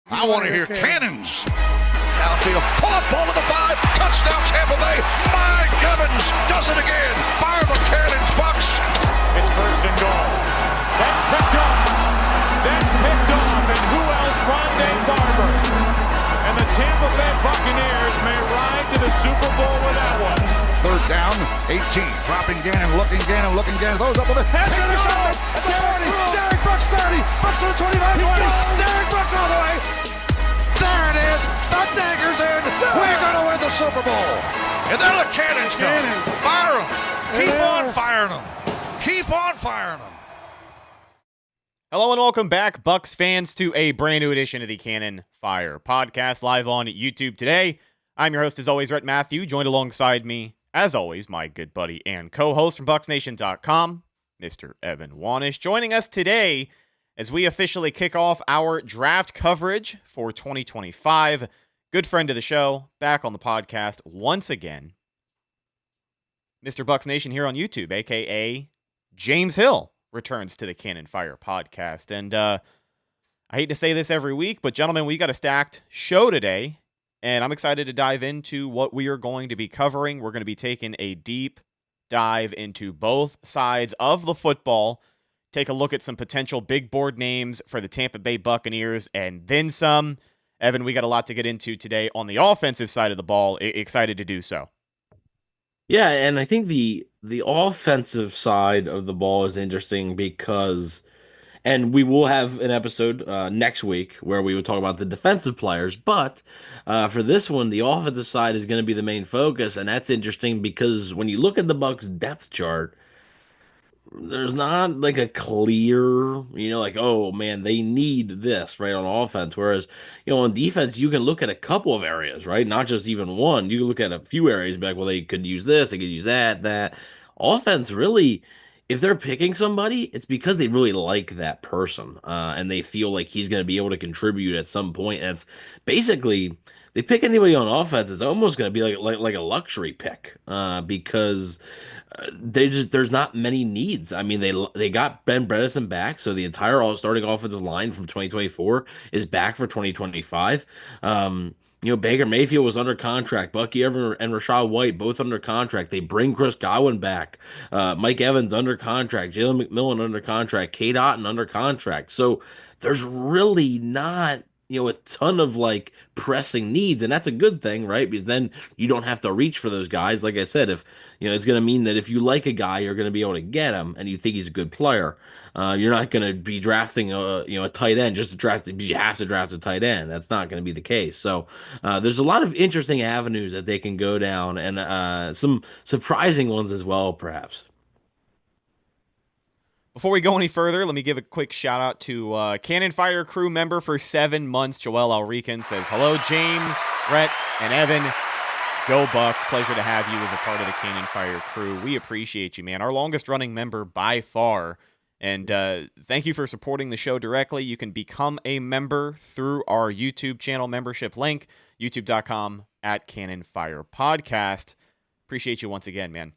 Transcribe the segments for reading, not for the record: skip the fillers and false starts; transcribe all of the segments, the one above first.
I want to hear cannons. Downfield, pull up, ball to the 5, touchdown Tampa Bay. Mike Evans does it again. Fire the cannons, Bucs. It's first and goal. That's picked off. That's picked off. And who else? Rondé Barber. And the Tampa Bay Buccaneers may ride to the Super Bowl with that one. Third down, 18. Dropping Gannon, looking Gannon. Throws up with the head. Intercepted. 30. Derek Brooks 30. Brooks to the 25. 20. Derek Brooks all the way. There it is. The dagger's in. We're going to win the Super Bowl. And there the cannons go. Fire them. Keep on firing them. Keep on firing them. Hello and welcome back, Bucs fans, to a brand new edition of the Cannon Fire Podcast live on YouTube today. I'm your host, as always, Rhett Matthew, joined alongside me, as always, my good buddy and co-host from BucsNation.com, Mr. Evan Wanish, joining us today as we officially kick off our draft coverage for 2025. Good friend of the show, back on the podcast once again, Mr. Bucs Nation here on YouTube, a.k.a. James Hill, returns to the Cannon Fire Podcast. And I hate to say this every week, but gentlemen, we got a stacked show today, and I'm excited to dive into what we are going to be covering. We're going to be taking a deep dive into both sides of the football, take a look at some potential big board names for the Tampa Bay Buccaneers, and then some. Evan, we got a lot to get into today on the offensive side of the ball. Excited to do so. Yeah, and I think the offensive side of the ball is interesting because, and we will have an episode next week where we would talk about the defensive players, but for this one, the offensive side is going to be the main focus, and that's interesting because when you look at the Bucs depth chart, there's not like a clear, like, oh man, they need this right on offense. Whereas, on defense, you can look at a couple of areas, right? Not just even one. You can look at a few areas and be like, well, they could use this, they could use that. Offense, really, if they're picking somebody, it's because they really like that person and they feel like he's going to be able to contribute at some point. And it's basically, they pick anybody on offense, it's almost going to be like a luxury pick because there's not many needs. I mean, they got Ben Bredeson back, so the entire starting offensive line from 2024 is back for 2025. Baker Mayfield was under contract. Bucky Evans and Rachaad White both under contract. They bring Chris Godwin back. Mike Evans under contract. Jalen McMillan under contract. Cade Otton under contract. So there's really not a ton of like pressing needs, and that's a good thing, right? Because then you don't have to reach for those guys. Like I said, if it's going to mean that if you like a guy, you're going to be able to get him, and you think he's a good player. You're not going to be drafting a tight end just to draft because you have to draft a tight end. That's not going to be the case. So there's a lot of interesting avenues that they can go down, and some surprising ones as well, perhaps. Before we go any further, let me give a quick shout out to Cannon Fire crew member for 7 months, Joel Alrican, says, hello, James, Rhett, and Evan. Go Bucs. Pleasure to have you as a part of the Cannon Fire crew. We appreciate you, man. Our longest running member by far. And thank you for supporting the show directly. You can become a member through our YouTube channel membership link, youtube.com/cannonfirepodcast. Appreciate you once again, man.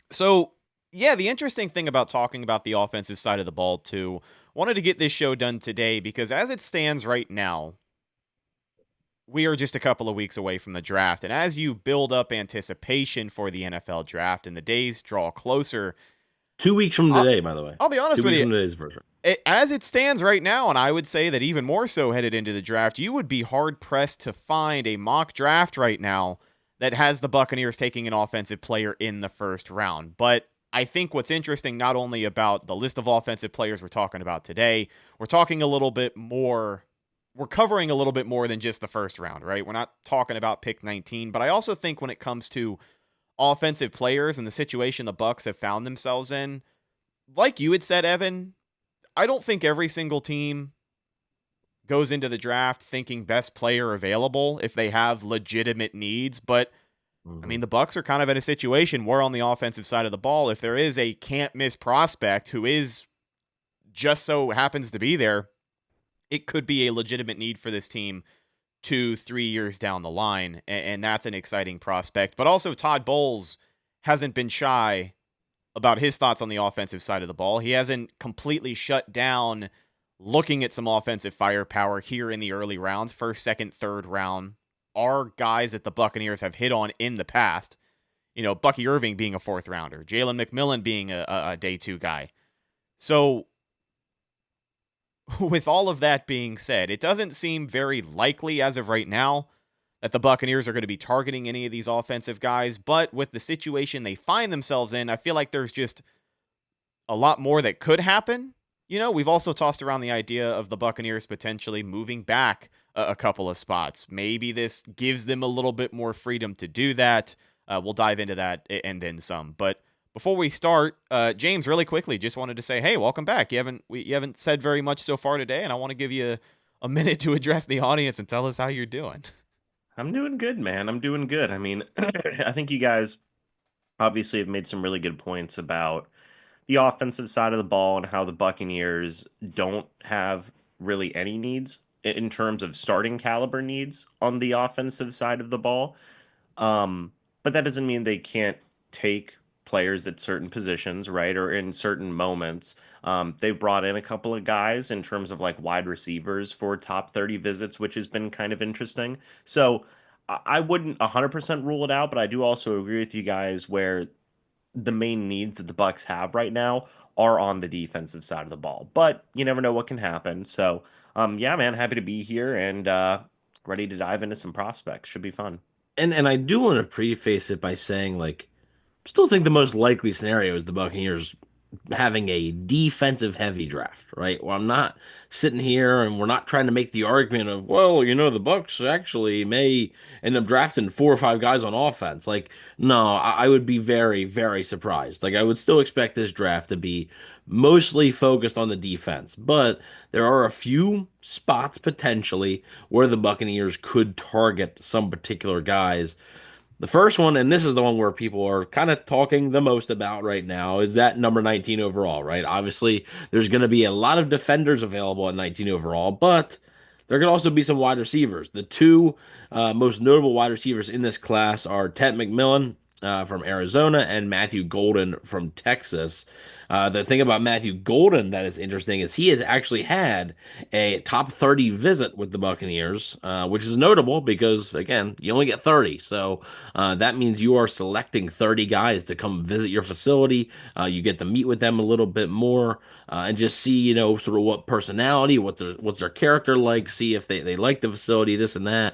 So, yeah, the interesting thing about talking about the offensive side of the ball, too, wanted to get this show done today because as it stands right now, we are just a couple of weeks away from the draft. And as you build up anticipation for the NFL draft and the days draw closer. 2 weeks from today, by the way. I'll be honest with you. 2 weeks from today's version. As it stands right now, and I would say that even more so headed into the draft, you would be hard-pressed to find a mock draft right now that has the Buccaneers taking an offensive player in the first round. But I think what's interesting not only about the list of offensive players we're talking about today, we're talking a little bit more, we're covering a little bit more than just the first round, right? We're not talking about pick 19, but I also think when it comes to offensive players and the situation the Bucs have found themselves in, like you had said, Evan, I don't think every single team goes into the draft thinking best player available if they have legitimate needs, but I mean, the Bucs are kind of in a situation where on the offensive side of the ball, if there is a can't-miss prospect who is just so happens to be there, it could be a legitimate need for this team 2-3 years down the line, and that's an exciting prospect. But also, Todd Bowles hasn't been shy about his thoughts on the offensive side of the ball. He hasn't completely shut down looking at some offensive firepower here in the early rounds, first, second, third round, are guys that the Buccaneers have hit on in the past. You know, Bucky Irving being a fourth rounder, Jalen McMillan being a day 2 guy. So with all of that being said, it doesn't seem very likely as of right now that the Buccaneers are going to be targeting any of these offensive guys. But with the situation they find themselves in, I feel like there's just a lot more that could happen. You know, we've also tossed around the idea of the Buccaneers potentially moving back a couple of spots. Maybe this gives them a little bit more freedom to do that. We'll dive into that and then some. But before we start, James, really quickly, just wanted to say, hey, welcome back. You haven't said very much so far today, and I want to give you a minute to address the audience and tell us how you're doing. I'm doing good, man. I'm doing good. I mean, I think you guys obviously have made some really good points about the offensive side of the ball and how the Buccaneers don't have really any needs in terms of starting caliber needs on the offensive side of the ball. But that doesn't mean they can't take players at certain positions, right? Or in certain moments. They've brought in a couple of guys in terms of like wide receivers for top 30 visits, which has been kind of interesting. So I wouldn't 100% rule it out, but I do also agree with you guys where the main needs that the Bucs have right now are on the defensive side of the ball. But you never know what can happen. So yeah, man, happy to be here and ready to dive into some prospects. Should be fun. And I do want to preface it by saying, like, still think the most likely scenario is the Buccaneers having a defensive heavy draft, right? Well, I'm not sitting here and we're not trying to make the argument of, well, you know, the Bucs actually may end up drafting 4 or 5 guys on offense. Like, no, I would be very, very surprised. Like, I would still expect this draft to be mostly focused on the defense, but there are a few spots potentially where the Buccaneers could target some particular guys. The first one, and this is the one where people are kind of talking the most about right now, is that number 19 overall, right? Obviously, there's going to be a lot of defenders available at 19 overall, but there could also be some wide receivers. The 2 most notable wide receivers in this class are Ted McMillan from Arizona and Matthew Golden from Texas. The thing about Matthew Golden that is interesting is he has actually had a top 30 visit with the Buccaneers, which is notable because, again, you only get 30. So that means you are selecting 30 guys to come visit your facility. You get to meet with them a little bit more and just see, you know, sort of what personality, what's their character like, see if they like the facility, this and that.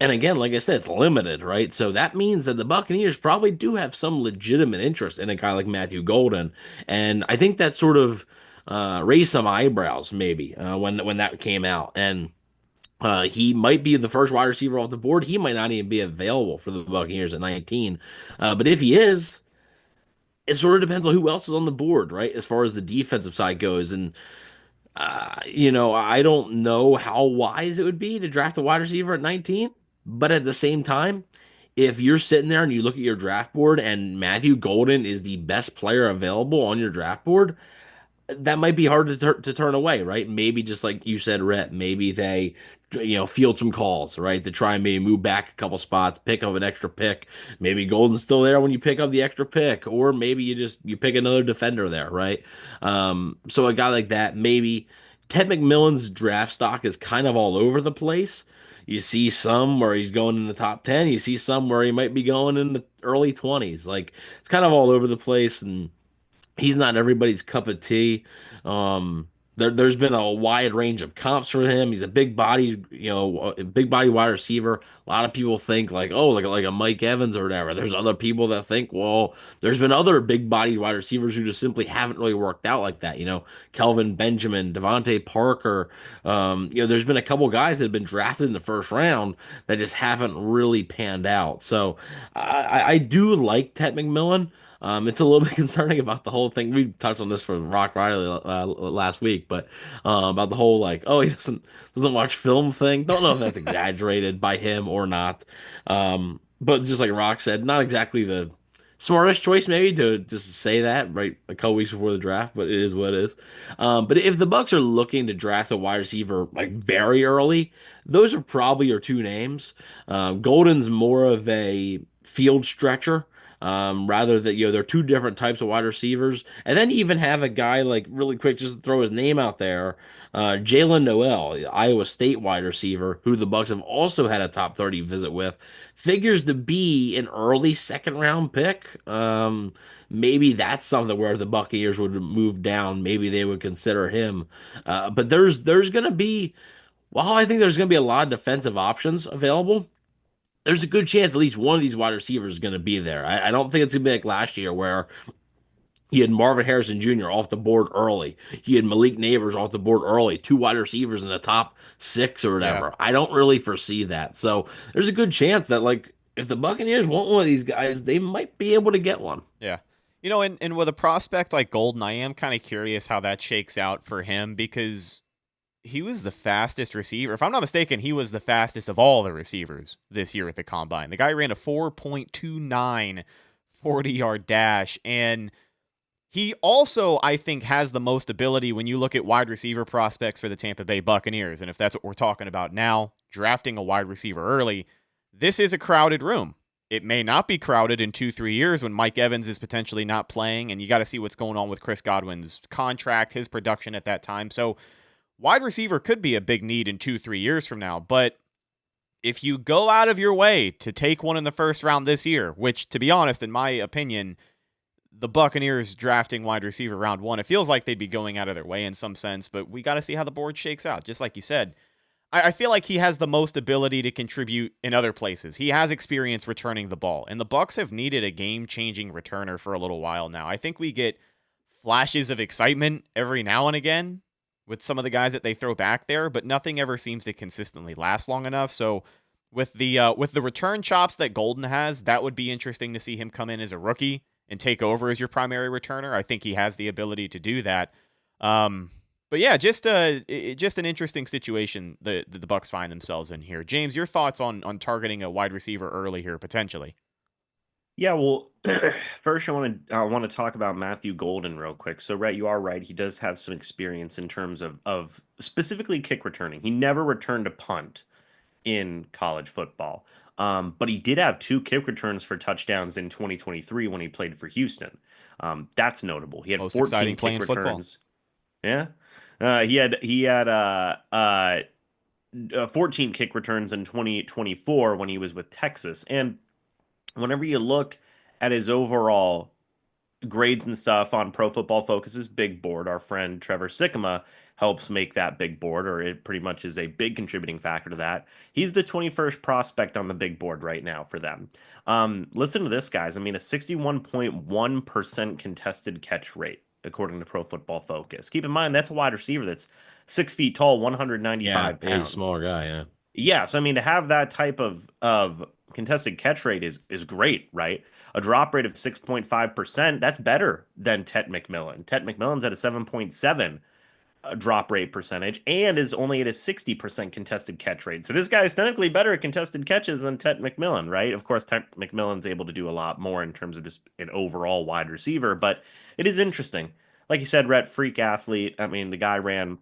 And again, like I said, it's limited, right? So that means that the Buccaneers probably do have some legitimate interest in a guy like Matthew Golden. And I think that sort of raised some eyebrows maybe when that came out. And he might be the first wide receiver off the board. He might not even be available for the Buccaneers at 19. But if he is, it sort of depends on who else is on the board, right? As far as the defensive side goes. And you know, I don't know how wise it would be to draft a wide receiver at 19. But at the same time, if you're sitting there and you look at your draft board and Matthew Golden is the best player available on your draft board, that might be hard to turn away, right? Maybe just like you said, Rhett, maybe they, you know, field some calls, right, to try and maybe move back a couple spots, pick up an extra pick. Maybe Golden's still there when you pick up the extra pick, or maybe you pick another defender there, right? So a guy like that, maybe. Ted McMillan's draft stock is kind of all over the place. You see some where he's going in the top 10. You see some where he might be going in the early 20s. Like, it's kind of all over the place, and he's not everybody's cup of tea. There's been a wide range of comps for him. He's a big body, you know, a big body wide receiver. A lot of people think like, oh, like a Mike Evans or whatever. There's other people that think, well, there's been other big body wide receivers who just simply haven't really worked out like that. You know, Kelvin Benjamin, Devontae Parker. You know, there's been a couple guys that have been drafted in the first round that just haven't really panned out. So I do like Ted McMillan. It's a little bit concerning about the whole thing. We touched on this for Rock Riley last week, but about the whole like, oh, he doesn't watch film thing. Don't know if that's exaggerated by him or not. But just like Rock said, not exactly the smartest choice maybe to just say that right a couple weeks before the draft, but it is what it is. But if the Bucs are looking to draft a wide receiver like very early, those are probably your 2 names. Golden's more of a field stretcher. rather that they're two different types of wide receivers. And then you even have a guy like really quick, just to throw his name out there, Jalen Noel, the Iowa State wide receiver, who the Bucs have also had a top 30 visit with, figures to be an early second round pick. Maybe that's something where the Buccaneers would move down. Maybe they would consider him. But there's going to be, while I think there's going to be a lot of defensive options available, there's a good chance at least one of these wide receivers is going to be there. I don't think it's going to be like last year where he had Marvin Harrison Jr. off the board early. He had Malik Neighbors off the board early. Two wide receivers in the top 6 or whatever. Yeah. I don't really foresee that. So there's a good chance that like if the Buccaneers want one of these guys, they might be able to get one. Yeah. And with a prospect like Golden, I am kind of curious how that shakes out for him because he was the fastest receiver. If I'm not mistaken, he was the fastest of all the receivers this year at the Combine. The guy ran a 4.29 40-yard dash, and he also, I think, has the most ability when you look at wide receiver prospects for the Tampa Bay Buccaneers. And if that's what we're talking about now, drafting a wide receiver early, this is a crowded room. It may not be crowded in 2-3 years when Mike Evans is potentially not playing, and you got to see what's going on with Chris Godwin's contract, his production at that time. So wide receiver could be a big need in 2-3 years from now. But if you go out of your way to take one in the first round this year, which, to be honest, in my opinion, the Buccaneers drafting wide receiver round 1, it feels like they'd be going out of their way in some sense, but we got to see how the board shakes out. Just like you said, I feel like he has the most ability to contribute in other places. He has experience returning the ball, and the Bucs have needed a game-changing returner for a little while now. I think we get flashes of excitement every now and again with some of the guys that they throw back there, but nothing ever seems to consistently last long enough. So with the return chops that Golden has, that would be interesting to see him come in as a rookie and take over as your primary returner. I think he has the ability to do that. But yeah, just an interesting situation that the Bucs find themselves in here. James, your thoughts on targeting a wide receiver early here potentially? Yeah, well, first I want to talk about Matthew Golden real quick. So, Rhett, you are right. He does have some experience in terms of specifically kick returning. He never returned a punt in college football, but he did have 2 kick returns for touchdowns in 2023 when he played for Houston. That's notable. He had Most 14 exciting play kick in football. returns. Yeah, he had 14 kick returns in 2024 when he was with Texas. And whenever you look at his overall grades and stuff on Pro Football Focus's big board, our friend Trevor Sikkema helps make that big board, or it pretty much is a big contributing factor to that. He's the 21st prospect on the big board right now for them. Listen to this, guys. I mean, a 61.1% contested catch rate, according to Pro Football Focus. Keep in mind, that's a wide receiver that's 6 feet tall, 195 pounds. He's a smaller guy, yeah. Yes, I mean, to have that type of contested catch rate is great, right? A drop rate of 6.5%, that's better than Tet McMillan. Tet McMillan's at a 7.7 drop rate percentage and is only at a 60% contested catch rate. So this guy is technically better at contested catches than Tet McMillan, right? Of course, Tet McMillan's able to do a lot more in terms of just an overall wide receiver, but it is interesting. Like you said, Rhett, freak athlete. I mean, the guy ran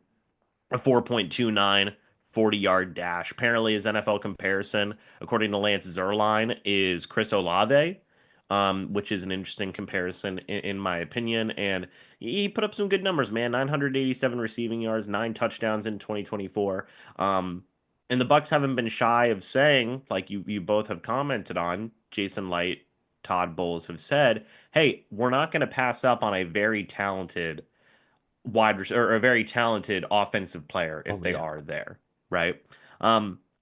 a 4.29 40-yard dash. Apparently, his NFL comparison, according to Lance Zierlein, is Chris Olave, which is an interesting comparison in my opinion. And he put up some good numbers, man. 987 receiving yards, 9 touchdowns in 2024. And the Bucs haven't been shy of saying, like you both have commented on, Jason Light, Todd Bowles have said, hey, we're not going to pass up on a very talented or a very talented offensive player if they are there, right?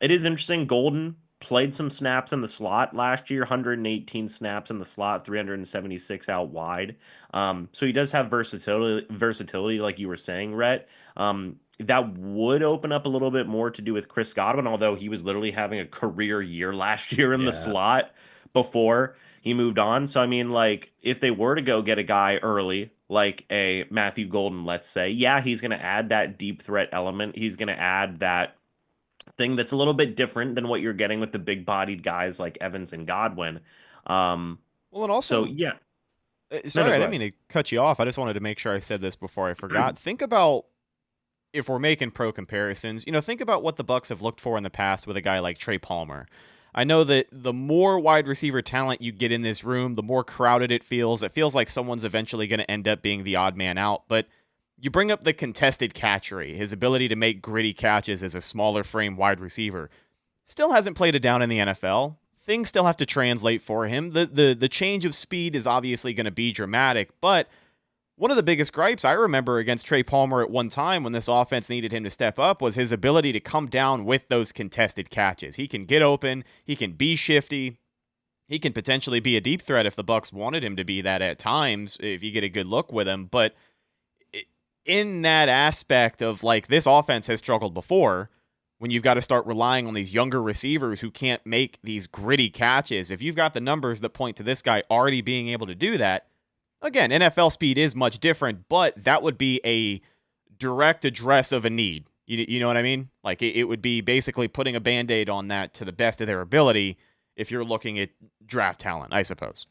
It is interesting. Golden played some snaps in the slot last year, 118 snaps in the slot, 376 out wide. So he does have versatility, like you were saying, Rhett. That would open up a little bit more to do with Chris Godwin, although he was literally having a career year last year in the slot before he moved on. So, I mean, like, if they were to go get a guy early, like a Matthew Golden, let's say, yeah, he's going to add that deep threat element. He's going to add that thing that's a little bit different than what you're getting with the big-bodied guys like Evans and Godwin. Well, and also, so yeah. Sorry, I didn't mean to cut you off. I just wanted to make sure I said this before I forgot. Think about, if we're making pro comparisons, think about what the Bucs have looked for in the past with a guy like Trey Palmer. I know that the more wide receiver talent you get in this room, the more crowded it feels. It feels like someone's eventually going to end up being the odd man out. But you bring up the contested catchery, his ability to make gritty catches as a smaller frame wide receiver. Still hasn't played it down in the NFL. Things still have to translate for him. The change of speed is obviously going to be dramatic, but one of the biggest gripes I remember against Trey Palmer at one time when this offense needed him to step up was his ability to come down with those contested catches. He can get open. He can be shifty. He can potentially be a deep threat if the Bucs wanted him to be that at times, if you get a good look with him. But in that aspect of, like, this offense has struggled before when you've got to start relying on these younger receivers who can't make these gritty catches. If you've got the numbers that point to this guy already being able to do that, again, NFL speed is much different, but that would be a direct address of a need. You know what I mean? Like, it would be basically putting a Band-Aid on that to the best of their ability if you're looking at draft talent, I suppose.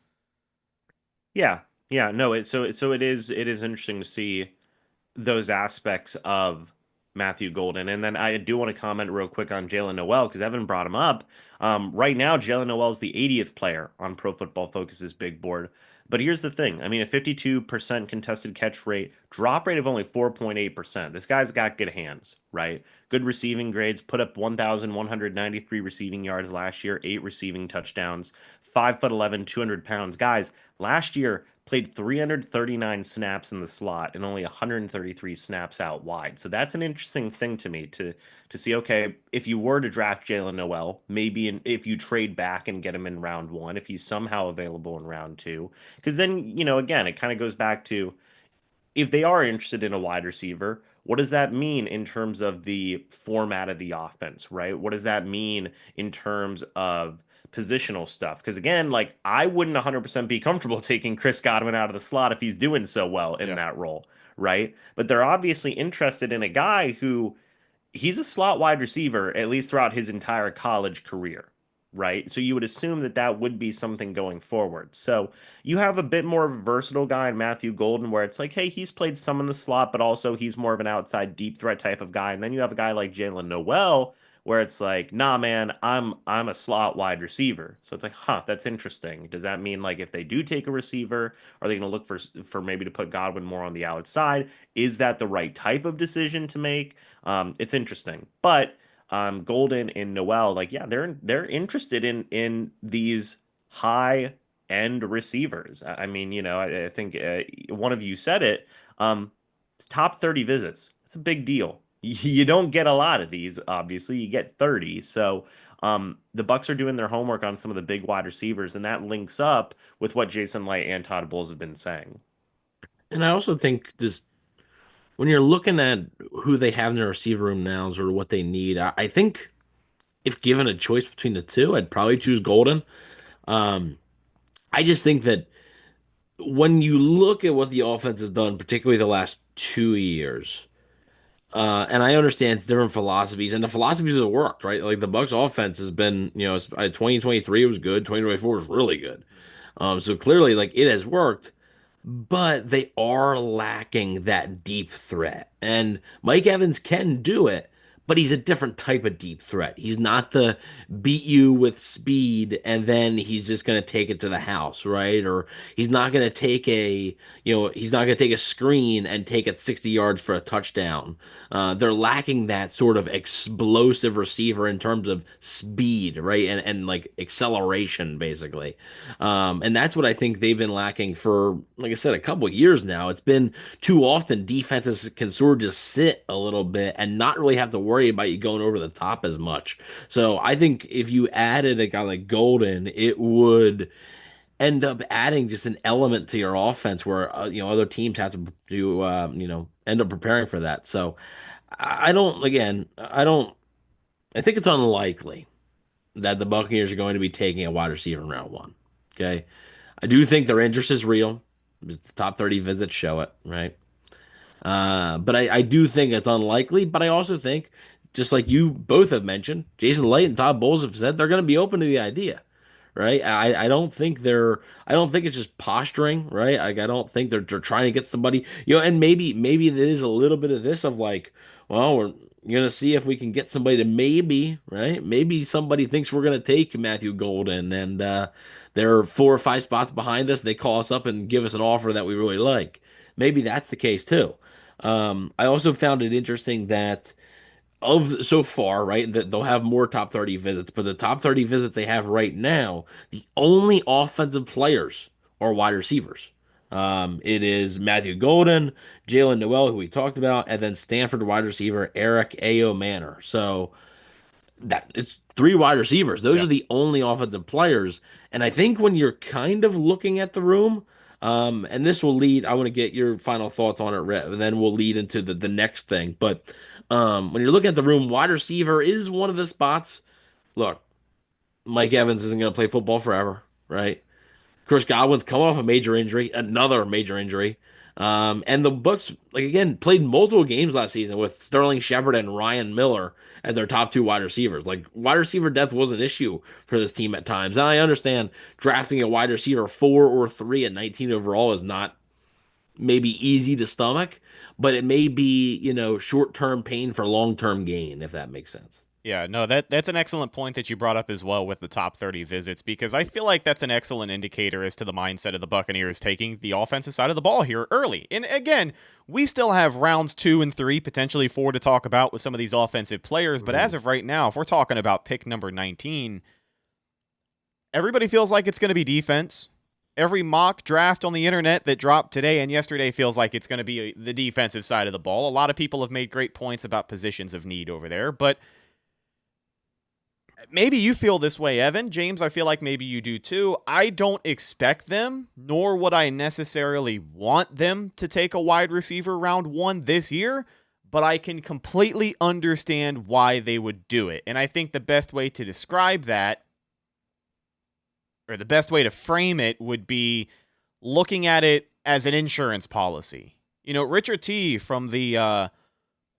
Yeah. No, it is interesting to see those aspects of Matthew Golden. And then I do want to comment real quick on Jalen Noel because Evan brought him up. Right now, Jalen Noel is the 80th player on Pro Football Focus's big board. But here's the thing. I mean, a 52% contested catch rate, drop rate of only 4.8%. This guy's got good hands, right? Good receiving grades, put up 1,193 receiving yards last year, 8 receiving touchdowns, 5'11", 200 pounds. Guys, last year played 339 snaps in the slot and only 133 snaps out wide. So that's an interesting thing to me to see, okay, if you were to draft Jalen Noel, maybe if you trade back and get him in round 1, if he's somehow available in round 2, because then, again, it kind of goes back to if they are interested in a wide receiver, what does that mean in terms of the format of the offense, right? What does that mean in terms of positional stuff? Because again, like, I wouldn't 100% be comfortable taking Chris Godwin out of the slot if he's doing so well in that role, right? But they're obviously interested in a guy who he's a slot wide receiver, at least throughout his entire college career, right? So you would assume that that would be something going forward. So you have a bit more of a versatile guy in Matthew Golden where it's like, hey, he's played some in the slot, but also he's more of an outside deep threat type of guy. And then you have a guy like Jalen Noel where it's like, nah, man, I'm a slot wide receiver. So it's like, that's interesting. Does that mean, like, if they do take a receiver, are they going to look for maybe to put Godwin more on the outside? Is that the right type of decision to make? It's interesting. But Golden and Noel, like, yeah, they're interested in these high end receivers. I mean, I think one of you said it. Top 30 visits. It's a big deal. You don't get a lot of these, obviously. You get 30. So the Bucs are doing their homework on some of the big wide receivers, and that links up with what Jason Light and Todd Bowles have been saying. And I also think this, when you're looking at who they have in their receiver room now or what they need, I think if given a choice between the two, I'd probably choose Golden. I just think that when you look at what the offense has done, particularly the last 2 years, and I understand it's different philosophies, and the philosophies have worked, right? Like, the Bucs offense has been, 2023 was good, 2024 was really good. So clearly, like, it has worked, but they are lacking that deep threat. And Mike Evans can do it, but he's a different type of deep threat. He's not the beat you with speed and then he's just going to take it to the house, right? Or he's not going to take he's not going to take a screen and take it 60 yards for a touchdown. They're lacking that sort of explosive receiver in terms of speed, right? And like acceleration, basically. And that's what I think they've been lacking for, like I said, a couple of years now. It's been too often defenses can sort of just sit a little bit and not really have to worry about you going over the top as much. So I think if you added a guy like Golden, it would end up adding just an element to your offense where other teams have to do end up preparing for that. So I think it's unlikely that the Buccaneers are going to be taking a wide receiver in round 1. Okay, I do think their interest is real. The top 30 visits show it, right? But I do think it's unlikely. But I also think, just like you both have mentioned, Jason Light and Todd Bowles have said they're going to be open to the idea, right? I don't think it's just posturing, right? Like, I don't think they're trying to get somebody, and maybe there is a little bit of this of like, well, You're gonna see if we can get somebody to maybe somebody thinks we're gonna take Matthew Golden, and they're 4 or 5 spots behind us. They call us up and give us an offer that we really like. Maybe that's the case too. I also found it interesting that of so far, right, that they'll have more top 30 visits, but the top 30 visits they have right now, the only offensive players are wide receivers. It is Matthew Golden, Jalen Noel, who we talked about, and then Stanford wide receiver Eric Ayo Manor. So that it's 3 wide receivers. Those are the only offensive players. And I think when you're kind of looking at the room, and this will lead, I want to get your final thoughts on it, Rhett, and then we'll lead into the next thing. But when you're looking at the room, wide receiver is one of the spots. Look, Mike Evans isn't going to play football forever, right? Chris Godwin's come off a major injury, another major injury. And the Bucs, like again, played multiple games last season with Sterling Shepard and Ryan Miller as their top 2 wide receivers. Like wide receiver depth was an issue for this team at times. And I understand drafting a wide receiver 4 or 3 at 19 overall is not maybe easy to stomach, but it may be, short-term pain for long-term gain, if that makes sense. Yeah, no, that's an excellent point that you brought up as well with the top 30 visits, because I feel like that's an excellent indicator as to the mindset of the Buccaneers taking the offensive side of the ball here early. And again, we still have rounds 2 and 3, potentially 4 to talk about with some of these offensive players, but as of right now, if we're talking about pick number 19, everybody feels like it's going to be defense. Every mock draft on the internet that dropped today and yesterday feels like it's going to be the defensive side of the ball. A lot of people have made great points about positions of need over there, but maybe you feel this way, Evan. James, I feel like maybe you do too. I don't expect them, nor would I necessarily want them to take a wide receiver round 1 this year, but I can completely understand why they would do it. And I think the best way to describe that, or the best way to frame it, would be looking at it as an insurance policy. Richard T. from the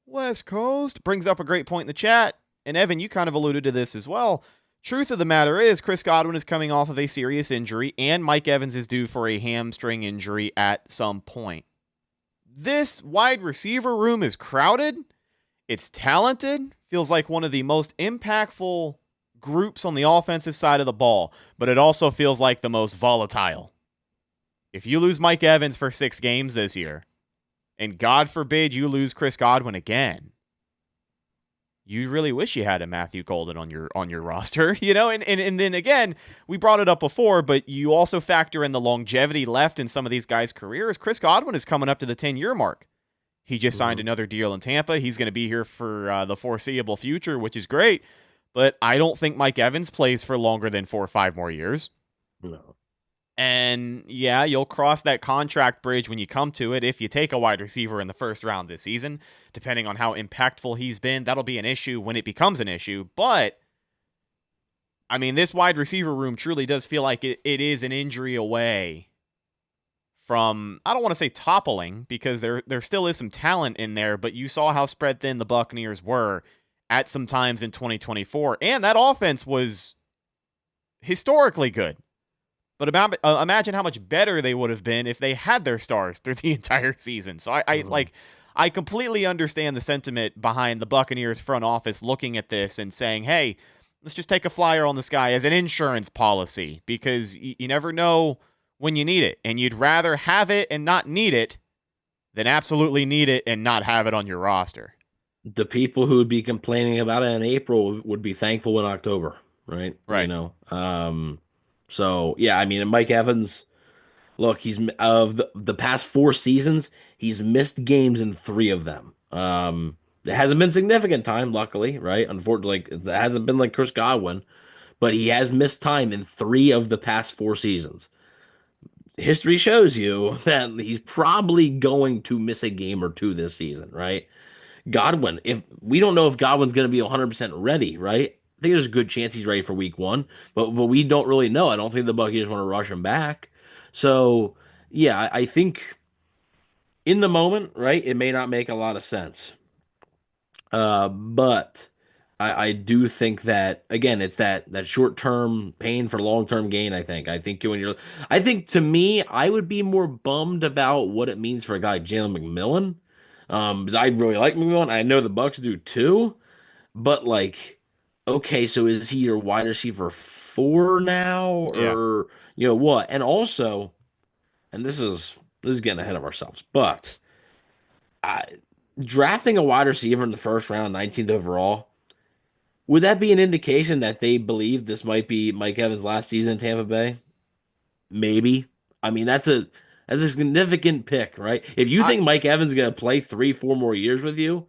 West Coast brings up a great point in the chat. And Evan, you kind of alluded to this as well. Truth of the matter is, Chris Godwin is coming off of a serious injury, and Mike Evans is due for a hamstring injury at some point. This wide receiver room is crowded. It's talented. Feels like one of the most impactful groups on the offensive side of the ball, but it also feels like the most volatile. If you lose Mike Evans for 6 games this year, and God forbid you lose Chris Godwin again, you really wish you had a Matthew Golden on your roster, and then again, we brought it up before, but you also factor in the longevity left in some of these guys' careers. Chris Godwin is coming up to the 10-year mark. He just signed another deal in Tampa. He's going to be here for the foreseeable future, which is great, but I don't think Mike Evans plays for longer than 4 or 5 more years. No. And yeah, you'll cross that contract bridge when you come to it. If you take a wide receiver in the first round this season, depending on how impactful he's been, that'll be an issue when it becomes an issue. But I mean, this wide receiver room truly does feel like it is an injury away from, I don't want to say toppling, because there still is some talent in there, but you saw how spread thin the Buccaneers were at some times in 2024. And that offense was historically good. But imagine how much better they would have been if they had their stars through the entire season. So I completely understand the sentiment behind the Buccaneers front office looking at this and saying, hey, let's just take a flyer on this guy as an insurance policy, because you never know when you need it. And you'd rather have it and not need it than absolutely need it and not have it on your roster. The people who would be complaining about it in April would be thankful in October, right? Right. So, yeah, I mean, and Mike Evans, look, he's of the past 4 seasons, he's missed games in 3 of them. It hasn't been significant time, luckily, right? Unfortunately, it hasn't been like Chris Godwin, but he has missed time in 3 of the past 4 seasons. History shows you that he's probably going to miss a game or 2 this season, right? Godwin, if we don't know if Godwin's going to be 100% ready, right? I think there's a good chance he's ready for week 1, but we don't really know. I don't think the Buccaneers want to rush him back. So, yeah, I think in the moment, right, it may not make a lot of sense. But I do think that, again, it's that short-term pain for long-term gain, I think. I think to me, I would be more bummed about what it means for a guy like Jalen McMillan. Because I really like McMillan. I know the Bucs do too, but like, okay, so is he your wide receiver 4 now, Yeah. or what? And also, and this is getting ahead of ourselves, but I, drafting a wide receiver in the first round, 19th overall, would that be an indication that they believe this might be Mike Evans' last season in Tampa Bay? Maybe. I mean, that's a significant pick, right? If you I, think Mike Evans is gonna play 3, 4 more years with you,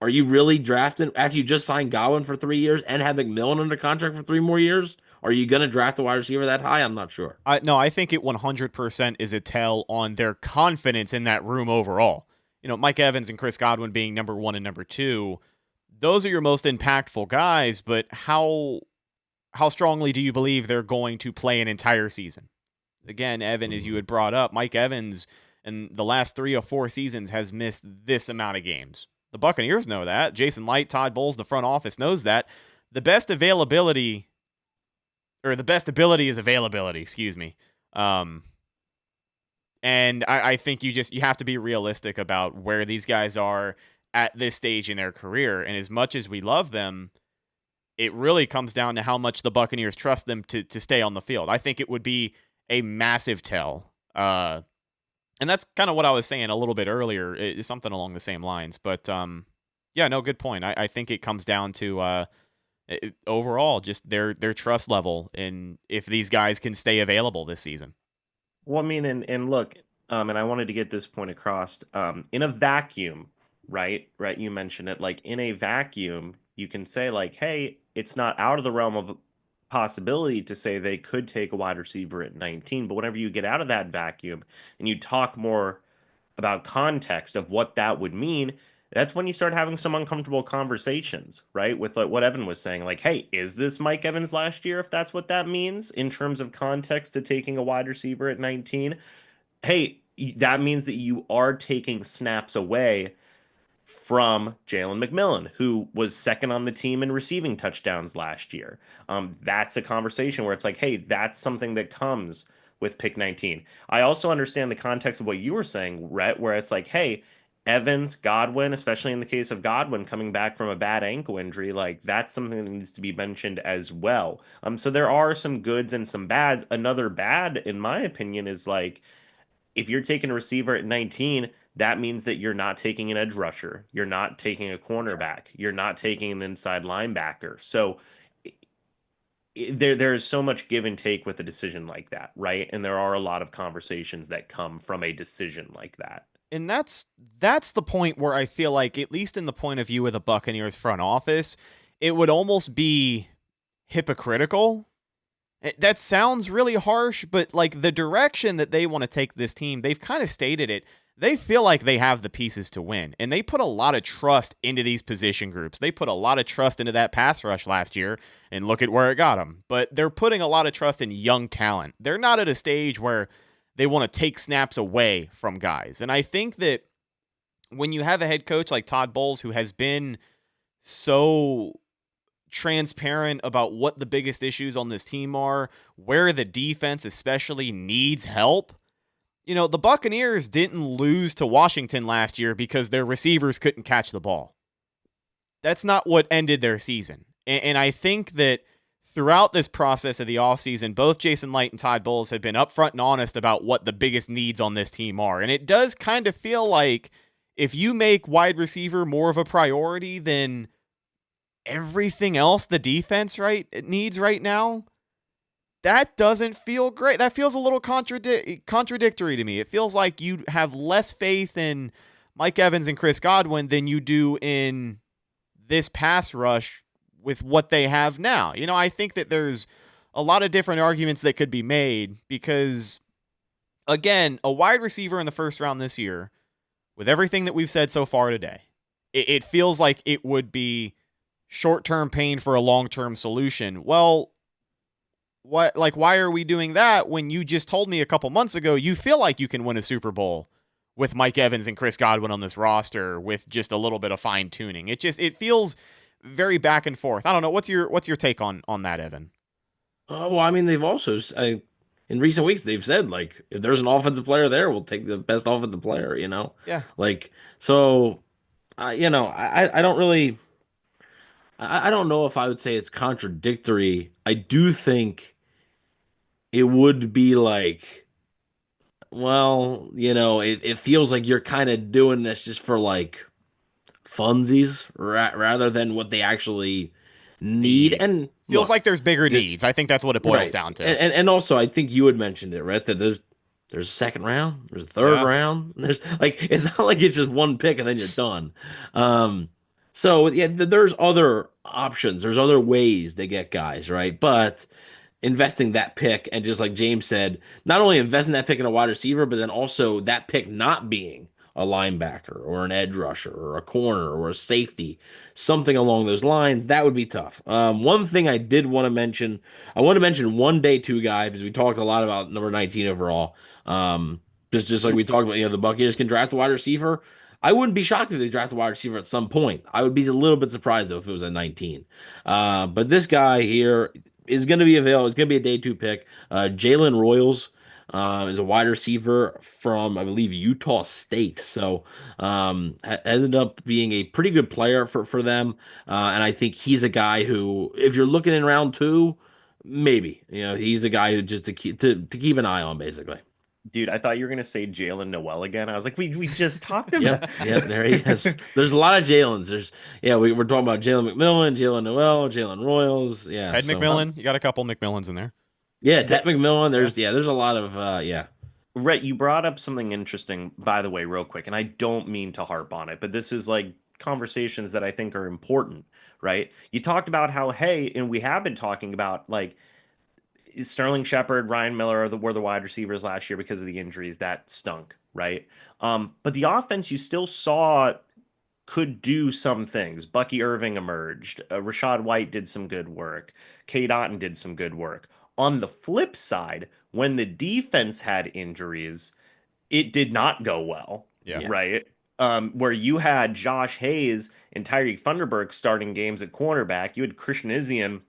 are you really drafting after you just signed Godwin for 3 years and have McMillan under contract for 3 more years? Are you gonna draft a wide receiver that high? I'm not sure. no, I think it 100% is a tell on their confidence in that room overall. Mike Evans and Chris Godwin being number 1 and number 2, those are your most impactful guys, but how strongly do you believe they're going to play an entire season? Again, Evan, as you had brought up, Mike Evans in the last 3 or 4 seasons has missed this amount of games. The Buccaneers know that. Jason Light, Todd Bowles, the front office knows that. The best ability is availability, excuse me. And I think you have to be realistic about where these guys are at this stage in their career. And as much as we love them, it really comes down to how much the Buccaneers trust them to stay on the field. I think it would be a massive tell. And that's kind of what I was saying a little bit earlier. It's something along the same lines. But yeah, no, good point. I think it comes down to overall just their trust level and if these guys can stay available this season. Well, I mean, and look, and I wanted to get this point across. In a vacuum, right? You mentioned it. Like in a vacuum, you can say like, hey, it's not out of the realm of possibility to say they could take a wide receiver at 19. But whenever you get out of that vacuum and you talk more about context of what that would mean, that's when you start having some uncomfortable conversations, right? With like what Evan was saying, like, hey, is this Mike Evans last year? If that's what that means in terms of context to taking a wide receiver at 19, hey, that means that you are taking snaps away from Jalen McMillan, who was second on the team in receiving touchdowns last year. That's a conversation where it's like, hey, that's something that comes with pick 19. I also understand the context of what you were saying, Rhett, where it's like, hey, Evans, Godwin, especially in the case of Godwin coming back from a bad ankle injury, like that's something that needs to be mentioned as well. So there are some goods and some bads. Another bad, in my opinion, is like if you're taking a receiver at 19, that means that you're not taking an edge rusher. You're not taking a cornerback. You're not taking an inside linebacker. So there's so much give and take with a decision like that, right? And there are a lot of conversations that come from a decision like that. And that's the point where I feel like, at least in the point of view of the Buccaneers front office, it would almost be hypocritical. That sounds really harsh, but like the direction that they want to take this team, they've kind of stated it. They feel like they have the pieces to win, and they put a lot of trust into these position groups. They put a lot of trust into that pass rush last year, and look at where it got them. But they're putting a lot of trust in young talent. They're not at a stage where they want to take snaps away from guys. And I think that when you have a head coach like Todd Bowles, who has been so transparent about what the biggest issues on this team are, where the defense especially needs help. The Buccaneers didn't lose to Washington last year because their receivers couldn't catch the ball. That's not what ended their season. And I think that throughout this process of the offseason, both Jason Light and Todd Bowles have been upfront and honest about what the biggest needs on this team are. And it does kind of feel like if you make wide receiver more of a priority than everything else the defense needs right now, that doesn't feel great. That feels a little contradictory to me. It feels like you have less faith in Mike Evans and Chris Godwin than you do in this pass rush with what they have now. I think that there's a lot of different arguments that could be made because, again, a wide receiver in the first round this year, with everything that we've said so far today, it feels like it would be short-term pain for a long-term solution. Well, why are we doing that when you just told me a couple months ago you feel like you can win a Super Bowl with Mike Evans and Chris Godwin on this roster with just a little bit of fine-tuning? It feels very back and forth. I don't know. What's your take on that, Evan? Well, I mean, they've also, in recent weeks they've said like if there's an offensive player there, we'll take the best offensive player. Yeah. Like so. I don't really. I don't know if I would say it's contradictory. I do think it would be like, well, it feels like you're kind of doing this just for like funsies rather than what they actually need. Need. And Feels look, like there's bigger needs. I think that's what it boils right. down to. And also, I think you had mentioned it, right? That there's a second round, there's a third round. There's like it's not like it's just one pick and then you're done. So yeah, there's other options. There's other ways to get guys, right? But investing that pick and just like James said, not only investing that pick in a wide receiver, but then also that pick not being a linebacker or an edge rusher or a corner or a safety, something along those lines, that would be tough. One thing I did want to mention, I want to mention one day two guy because we talked a lot about number 19 overall. Just like we talked about, the Buccaneers can draft a wide receiver. I wouldn't be shocked if they draft a wide receiver at some point. I would be a little bit surprised though if it was at 19. But this guy here is going to be available. It's going to be a day two pick. Jalen Royals is a wide receiver from, I believe, Utah State. So ended up being a pretty good player for them. And I think he's a guy who, if you're looking in round two, maybe, he's a guy who just to keep an eye on, basically. Dude, I thought you were gonna say Jalen Noel again. I was like, we just talked about. Yeah, there he is. There's a lot of Jalen's. We're talking about Jalen McMillan, Jalen Noel, Jalen Royals. Yeah, Ted McMillan. You got a couple McMillans in there. Yeah, Ted McMillan. There's a lot of yeah. Rhett, you brought up something interesting, by the way, real quick, and I don't mean to harp on it, but this is like conversations that I think are important, right? You talked about how, hey, and we have been talking about like Sterling Shepard, Ryan Miller were the wide receivers last year because of the injuries that stunk, right? But the offense you still saw could do some things. Bucky Irving emerged. Rashad White did some good work. Cade Otton did some good work. On the flip side, when the defense had injuries, it did not go well, right? Where you had Josh Hayes and Tyreek Thunderberg starting games at cornerback. You had Christian Izien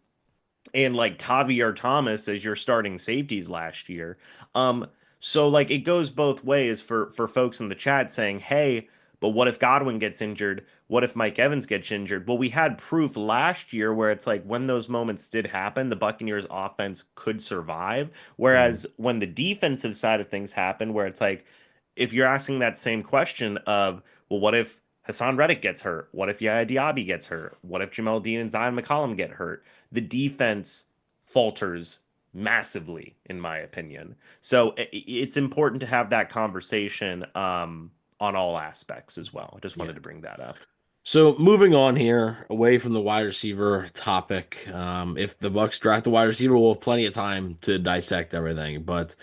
and like Tavier Thomas as your starting safeties last year. So like it goes both ways for folks in the chat saying, hey, but what if Godwin gets injured? What if Mike Evans gets injured? Well, we had proof last year where it's like when those moments did happen, the Buccaneers offense could survive. Whereas when the defensive side of things happen, where it's like, if you're asking that same question of, well, what if Hassan Reddick gets hurt? What if Yaya Diaby gets hurt? What if Jamel Dean and Zion McCollum get hurt? The defense falters massively, in my opinion. So it's important to have that conversation on all aspects as well. I just wanted to bring that up. So moving on here, away from the wide receiver topic. If the Bucs draft a wide receiver, we'll have plenty of time to dissect everything. But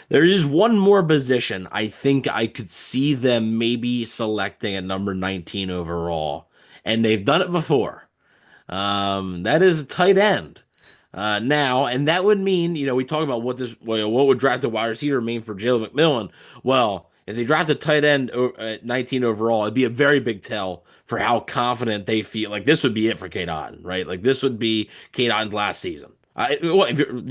there is one more position I think I could see them maybe selecting at number 19 overall. And they've done it before. That is a tight end. Now, and that would mean, we talk about what would draft a wide receiver mean for Jalen McMillan. Well, if they draft a tight end at 19 overall, it'd be a very big tell for how confident they feel. Like this would be it for Cade Otton, right? Like this would be Cade Otton's last season. If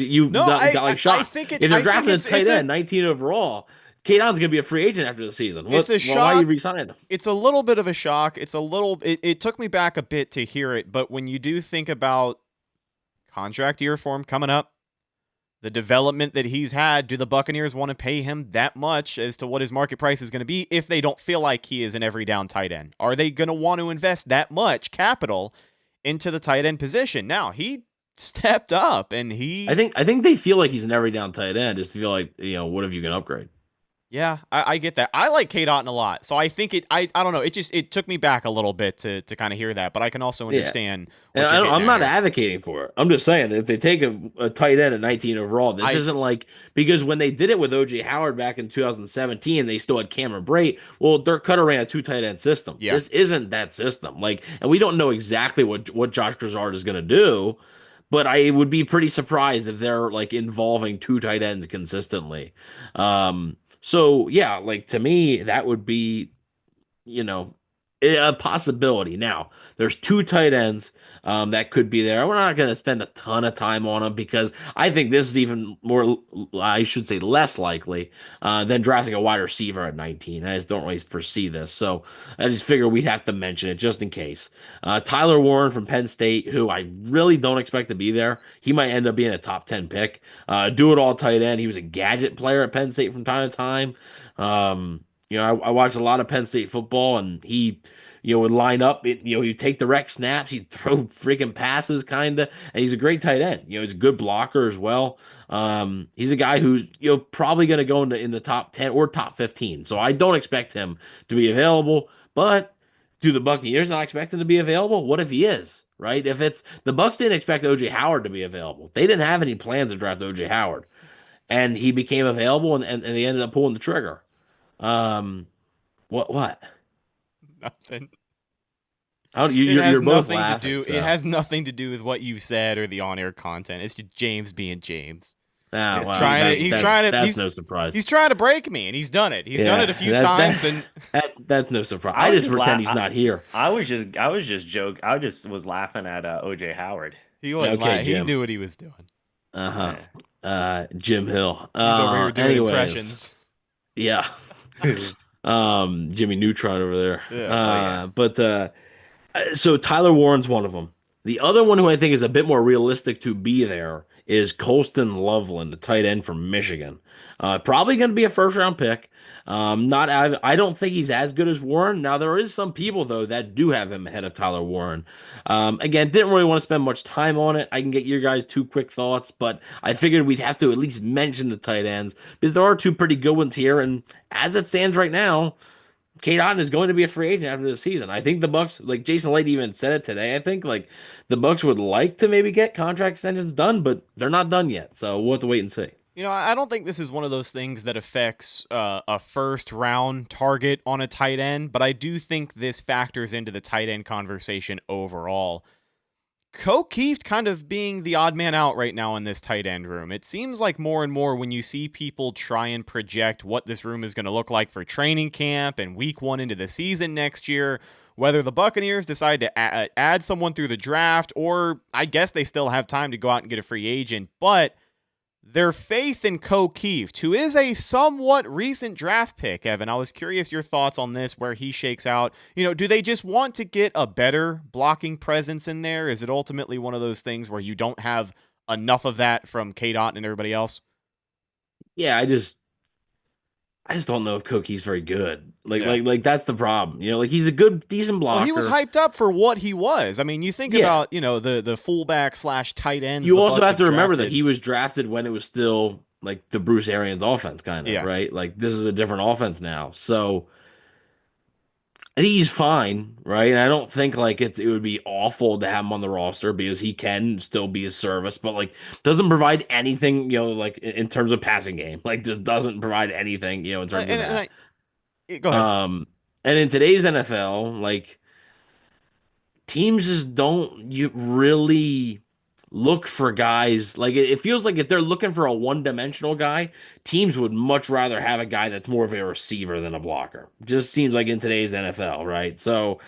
you got like shocked. If they're drafting a tight end 19 overall, Cade Otton's gonna be a free agent after the season. It's a shock. Why are you re-signing him? It's a little bit of a shock. It took me back a bit to hear it, but when you do think about contract year for him coming up, the development that he's had, do the Buccaneers want to pay him that much as to what his market price is going to be if they don't feel like he is an every down tight end? Are they going to want to invest that much capital into the tight end position? Now, he stepped up and I think they feel like he's an every down tight end, just to feel like, what if you can upgrade? Yeah, I get that. I like Cade Otton a lot. So I think I don't know. It took me back a little bit to kind of hear that, but I can also understand. And I'm not advocating for it. I'm just saying that if they take a tight end at 19 overall, this isn't like, because when they did it with O.J. Howard back in 2017, they still had Cameron Brate. Well, Dirk Cutter ran a 2 tight end system. Yeah. This isn't that system. Like, and we don't know exactly what Josh Grisard is going to do, but I would be pretty surprised if they're like involving 2 tight ends consistently. So yeah, like to me, that would be, A possibility. Now, there's 2 tight ends that could be there. We're not going to spend a ton of time on them because I think this is even more, I should say, less likely than drafting a wide receiver at 19. I just don't really foresee this. So I just figure we'd have to mention it just in case. Tyler Warren from Penn State, who I really don't expect to be there. He might end up being a top 10 pick. Do-it-all tight end. He was a gadget player at Penn State from time to time. I watched a lot of Penn State football, and he, would line up. He'd take the rec snaps, he'd throw freaking passes, kinda, and he's a great tight end. He's a good blocker as well. He's a guy who's probably going to go in the top 10 or top 15. So I don't expect him to be available. But do the Buccaneers not expect him to be available? What if he is? Right? If it's the Bucs didn't expect OJ Howard to be available. They didn't have any plans to draft OJ Howard, and he became available, and they ended up pulling the trigger. What? Nothing. You're both laughing. It has nothing to do with what you said or the on-air content. It's just James being James. That's no surprise. He's trying to break me, and he's done it. He's done it a few times, and that's no surprise. I just pretend he's not here. I was just joking. I just was laughing at OJ Howard. He wasn't lying. He knew what he was doing. Jim Hill. He's over here doing impressions. Yeah. Jimmy Neutron over there. Yeah, so Tyler Warren's one of them. The other one who I think is a bit more realistic to be there is Colston Loveland, the tight end from Michigan. Probably going to be a first-round pick. I don't think he's as good as Warren. Now, there is some people, though, that do have him ahead of Tyler Warren. Again, didn't really want to spend much time on it. I can get your guys 2 quick thoughts, but I figured we'd have to at least mention the tight ends because there are 2 pretty good ones here, and as it stands right now, Cade Otton is going to be a free agent after this season. I think the Bucs, like Jason Light even said it today, I think like the Bucs would like to maybe get contract extensions done, but they're not done yet. So we'll have to wait and see. I don't think this is one of those things that affects a first-round target on a tight end, but I do think this factors into the tight end conversation overall. Keeft kind of being the odd man out right now in this tight end room. It seems like more and more when you see people try and project what this room is going to look like for training camp and week 1 into the season next year, whether the Buccaneers decide to add someone through the draft, or I guess they still have time to go out and get a free agent, but their faith in Keeft, who is a somewhat recent draft pick, Evan. I was curious your thoughts on this, where he shakes out. Do they just want to get a better blocking presence in there? Is it ultimately one of those things where you don't have enough of that from Cade Otton and everybody else? Yeah, I just don't know if Keeft's very good. Like that's the problem. He's a good, decent blocker. Well, he was hyped up for what he was. I mean, you think about, the fullback / tight ends. You also have to remember that he was drafted when it was still like the Bruce Arians offense, kind of, right? Like this is a different offense now. So I think he's fine, right? And I don't think like it would be awful to have him on the roster because he can still be a service, but like doesn't provide anything, like in terms of passing game. Like just doesn't provide anything, in terms of that. Go ahead. And in today's NFL, like teams just don't really look for guys. Like it feels like if they're looking for a one-dimensional guy, teams would much rather have a guy that's more of a receiver than a blocker. Just seems like in today's NFL, right? So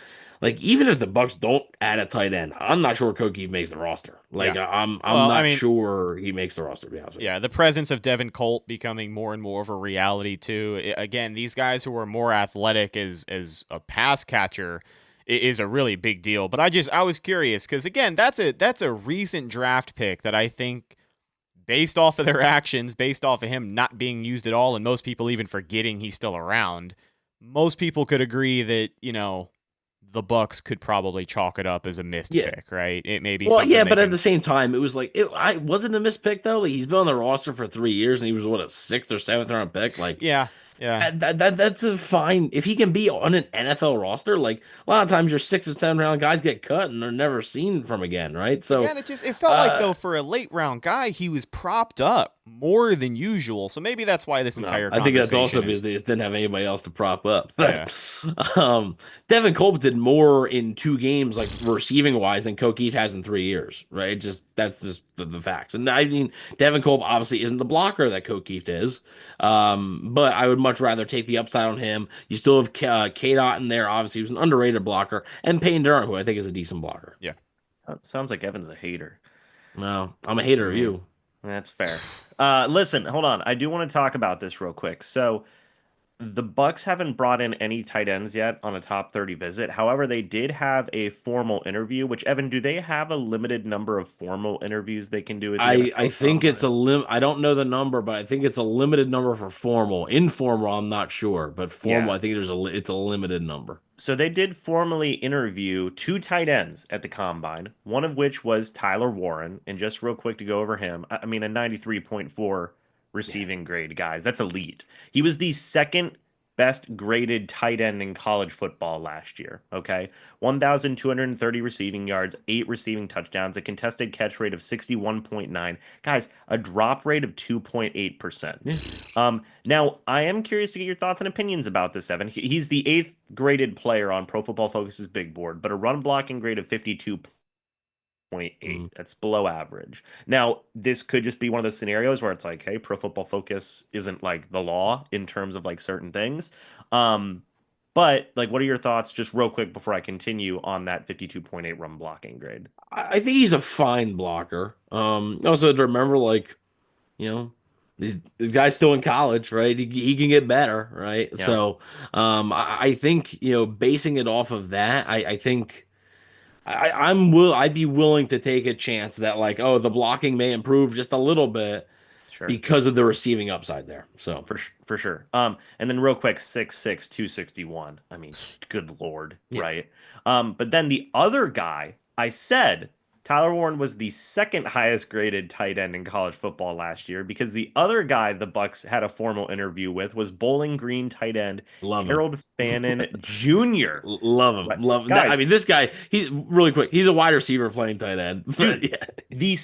like even if the Bucs don't add a tight end, I'm not sure Keeft makes the roster. Like I'm not sure he makes the roster, to be honest with you. Yeah, the presence of Devin Colt becoming more and more of a reality too. Again, these guys who are more athletic as a pass catcher is a really big deal. But I was curious because again, that's a recent draft pick that I think, based off of their actions, based off of him not being used at all, and most people even forgetting he's still around, most people could agree that the Bucs could probably chalk it up as a missed pick, right? It may be. Well, yeah, but at the same time, it was like I wasn't a missed pick though. Like he's been on the roster for 3 years, and he was a 6th or 7th round pick. Like yeah. That's a fine if he can be on an NFL roster. Like a lot of times, your 6th and 7th round guys get cut and they're never seen from again, right? So it felt like though for a late round guy, he was propped up more than usual. So maybe that's why this entire I think that's also because they just didn't have anybody else to prop up. Devin Colt did more in 2 games, like receiving wise, than Keeft has in 3 years, right? That's just the facts. And I mean, Devin Colt obviously isn't the blocker that Keeft is, but I would much much rather take the upside on him. You still have K-Dot in there, obviously, who's an underrated blocker, and Payne Durham, who I think is a decent blocker. Yeah. Sounds like Evan's a hater. No, I'm a hater of me. you. That's fair. Listen, hold on. I do want to talk about this real quick. So the Bucs haven't brought in any tight ends yet on a top 30 visit. However, they did have a formal interview, which, Evan, do they have a limited number of formal interviews they can do at the I NFL think it's Combine? I don't know the number, but I think it's a limited number for formal. Informal, I'm not sure, but formal, Yeah. I think it's a limited number. So they did formally interview 2 tight ends at the Combine, one of which was Tyler Warren. And just real quick to go over him, I mean, a 93.4 receiving grade, guys. That's elite. He was the second best graded tight end in college football last year. Okay. 1,230 receiving yards, 8 receiving touchdowns, a contested catch rate of 61.9. Guys, a drop rate of 2.8%. Yeah. Now, I am curious to get your thoughts and opinions about this, Evan. He's the 8th graded player on Pro Football Focus's big board, but a run blocking grade of 52.8. That's below average. Now, this could just be one of those scenarios where it's like, hey, Pro Football Focus isn't like the law in terms of like certain things. But like, what are your thoughts, just real quick before I continue, on that 52.8 run blocking grade? I think he's a fine blocker. Also to remember, like, you know, these guy's still in college, right? He can get better, right? Yeah. So, I think, basing it off of that, I think I'd be willing to take a chance that, like, oh, the blocking may improve just a little bit Sure. because of the receiving upside there. So For sure. And then real quick, 6'6", 261. I mean, good Lord, Yeah. right? But then the other guy, I said Tyler Warren was the second highest graded tight end in college football last year, because the other guy the Bucs had a formal interview with was Bowling Green tight end love him. Harold Fannin Jr. Love him. Right. Love him. Guys. I mean, this guy, he's really quick. He's a wide receiver playing tight end. Dude, Yeah. he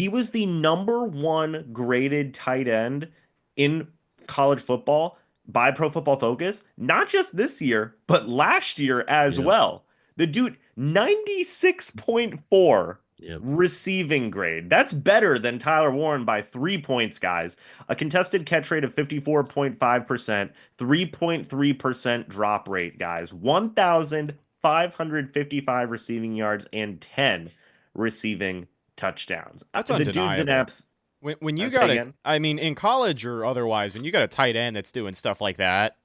was the number 1 graded tight end in college football by Pro Football Focus, not just this year, but last year as Yeah. well. The dude, 96.4 Yep. receiving grade. That's better than Tyler Warren by 3 points, guys. A contested catch rate of 54.5%, 3.3% drop rate, guys. 1,555 receiving yards and 10 receiving touchdowns. That's The dude's an undeniable. abs. When you Say got it, again? I mean, in college or otherwise, when you got a tight end that's doing stuff like that,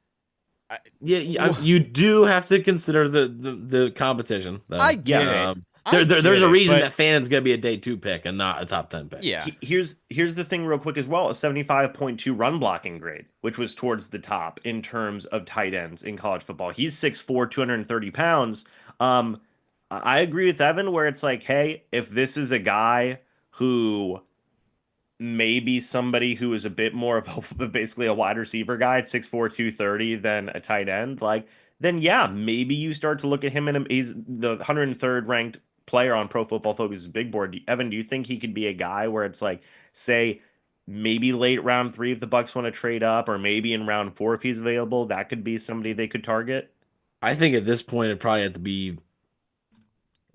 You do have to consider the competition, though. I get Yes. it. There's a reason but- that Fannon's going to be a day 2 pick and not a top 10 pick. Yeah. Here's the thing real quick as well, a 75.2 run blocking grade, which was towards the top in terms of tight ends in college football. He's 6'4", 230 pounds. I agree with Evan where it's like, hey, if this is a guy who maybe somebody who is a bit more of basically a wide receiver guy at 6'4", 230 than a tight end, like, then yeah, maybe you start to look at him, and he's the 103rd ranked player on Pro Football Focus's big board. Evan, do you think he could be a guy where it's like, say, maybe late round 3 if the Bucs want to trade up, or maybe in round 4 if he's available, that could be somebody they could target? I think at this point it'd probably have to be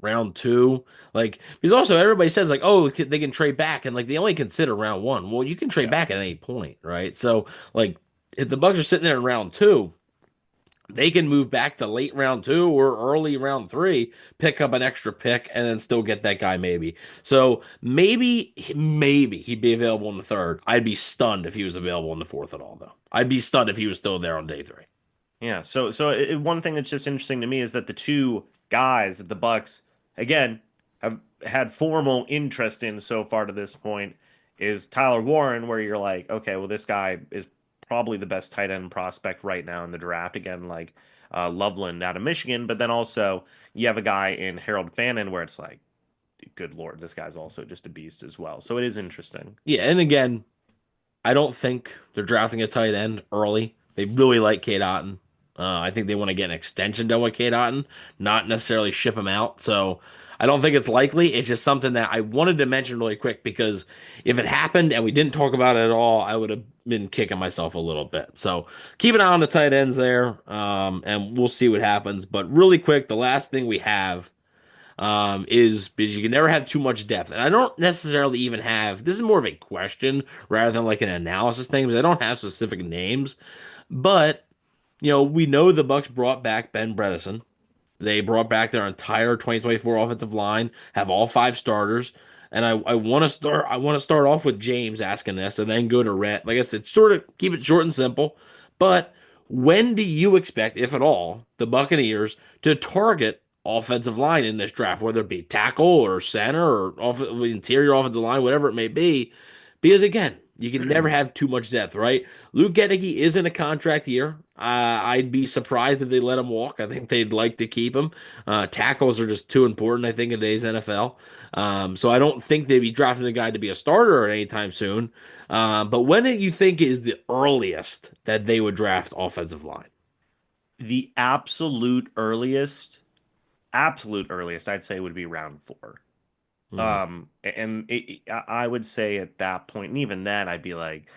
round 2. Like, because also everybody says, like, oh, they can trade back, and like they only consider round 1. Well, you can trade back at any point, right? So, like, if the Bucs are sitting there in round 2, they can move back to late round 2 or early round 3, pick up an extra pick, and then still get that guy maybe. So maybe he'd be available in the 3rd. I'd be stunned if he was available in the 4th at all, though. I'd be stunned if he was still there on day 3. Yeah, so one thing that's just interesting to me is that the 2 guys that the Bucs, again, have had formal interest in so far to this point is Tyler Warren, where you're like, okay, well, this guy is probably the best tight end prospect right now in the draft. Again, like Loveland out of Michigan, but then also you have a guy in Harold Fannin where it's like, good Lord, this guy's also just a beast as well. So it is interesting. Yeah, and again, I don't think they're drafting a tight end early. They really like Cade Otton. I think they want to get an extension done with Cade Otton, not necessarily ship him out. So I don't think it's likely. It's just something that I wanted to mention really quick, because if it happened and we didn't talk about it at all, I would have been kicking myself a little bit. So keep an eye on the tight ends there, and we'll see what happens. But really quick, the last thing we have is because you can never have too much depth. And I don't necessarily even have, this is more of a question rather than like an analysis thing, because I don't have specific names. But, we know the Bucs brought back Ben Bredesen. They brought back their entire 2024 offensive line, have all 5 starters. And I want to start off with James asking this and then go to Rhett. Like I said, sort of keep it short and simple. But when do you expect, if at all, the Buccaneers to target offensive line in this draft, whether it be tackle or center or interior offensive line, whatever it may be? Because again, you can never have too much depth, right? Luke Gedeke is in a contract year. I'd be surprised if they let him walk. I think they'd like to keep him. Tackles are just too important, I think, in today's NFL. So I don't think they'd be drafting a guy to be a starter anytime soon. But when do you think is the earliest that they would draft offensive line? The absolute earliest, I'd say would be round 4. I would say at that point, and even then, I'd be like,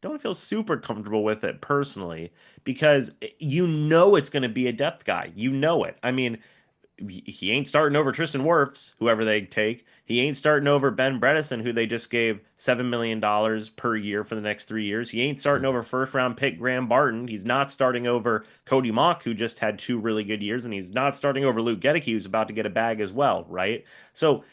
don't feel super comfortable with it personally, because it's going to be a depth guy. You know it. I mean, he ain't starting over Tristan Wirfs, whoever they take. He ain't starting over Ben Bredesen, who they just gave $7 million per year for the next 3 years. He ain't starting over first-round pick Graham Barton. He's not starting over Cody Mock, who just had 2 really good years, and he's not starting over Luke Gedeke, who's about to get a bag as well, right? So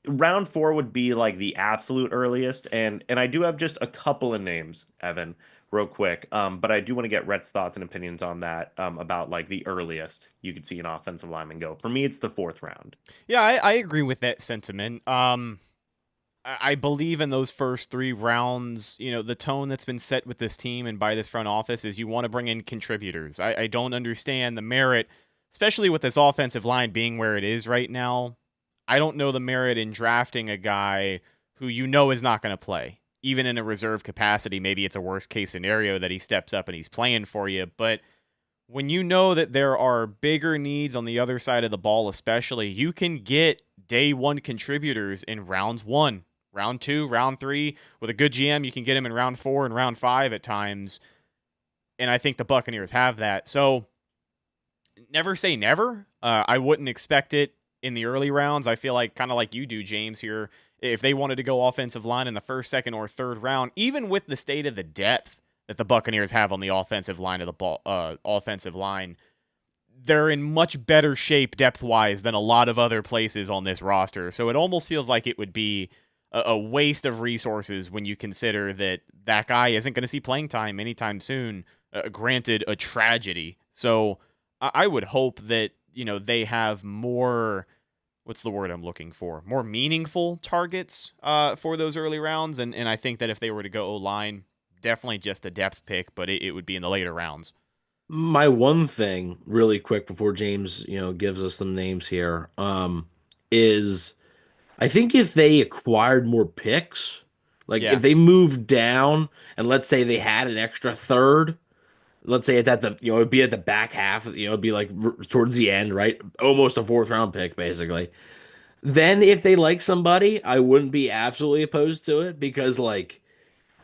round 4 would be like the absolute earliest, and I do have just a couple of names, Evan, real quick. But I do want to get Rhett's thoughts and opinions on that, about like the earliest you could see an offensive lineman go. For me, it's the 4th round. Yeah, I agree with that sentiment. I Bleav in those first 3 rounds. The tone that's been set with this team and by this front office is you want to bring in contributors. I don't understand the merit, especially with this offensive line being where it is right now. I don't know the merit in drafting a guy who is not going to play. Even in a reserve capacity, maybe it's a worst case scenario that he steps up and he's playing for you. But when you know that there are bigger needs on the other side of the ball, especially, you can get day 1 contributors in rounds 1, round 2, round 3. With a good GM, you can get him in round 4 and round 5 at times. And I think the Buccaneers have that. So never say never. I wouldn't expect it in the early rounds. I feel like, kind of like you do, James, here, if they wanted to go offensive line in the 1st, 2nd, or 3rd round, even with the state of the depth that the Buccaneers have on the offensive line they're in much better shape depth-wise than a lot of other places on this roster. So it almost feels like it would be a waste of resources when you consider that guy isn't going to see playing time anytime soon. Granted, a tragedy. So I would hope that they have more, what's the word I'm looking for? More meaningful targets for those early rounds. And I think that if they were to go O-line, definitely just a depth pick, but it would be in the later rounds. My one thing, really quick, before James, gives us some names here, is I think if they acquired more picks, like if they moved down and let's say they had an extra 3rd, let's say it's at the, it'd be at the back half, it'd be like towards the end, right? Almost a 4th round pick, basically. Then if they like somebody, I wouldn't be absolutely opposed to it, because like,